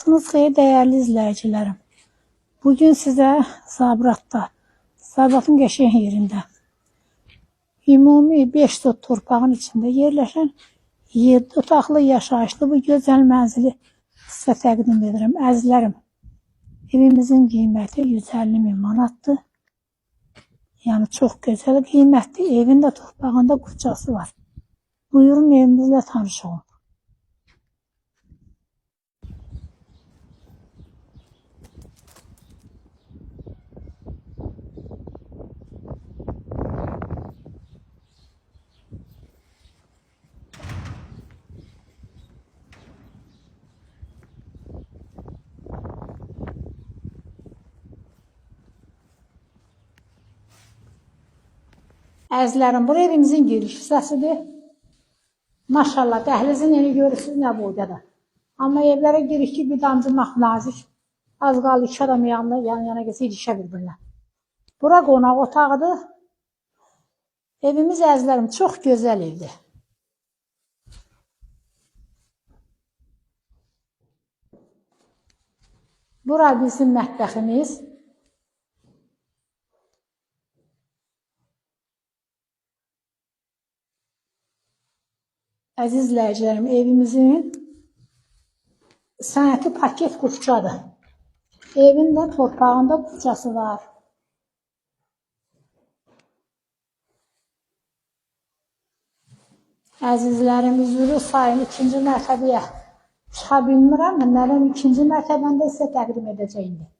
Vaxtınız xeyir dəyərli izləyicilərim. Bugün sizə Sabratda, Sabratın qəşəng yerində ümumi 5 sot torpağın içində yerləşən 7 otaqlı yaşayışlı bu gözəl mənzili sizə təqdim edirəm. Əzizlərim, evimizin qiyməti 150 min manatdır. Yəni çox gözəl qiymətli, evin də torpağında qurcası var. Buyurun evimizlə tanış olun. Əzizlərim, bu evimizin giriş hissəsidir. Maşallah, dəhlizin yeni görürsünüz nə boydadır. Amma evlərə giriş ki, bir damcımaq nazik. Az qaldı 2 adam yana gəlsə ilişə bir-birinə. Bura qonaq otağıdır. Evimiz əzizlərim çox gözəl evdir. Bura bizim mətbəximiz. Əziz izləyicilərim, evimizin sənəti paket qurçadır. Evin də torpağında qurçası var. Əzizlərim, üzürü sayın 2-ci mərtəbəyə çıxa bilmirəm. Mənlərin 2-ci mərtəbəndə isə təqdim edəcəyimdir.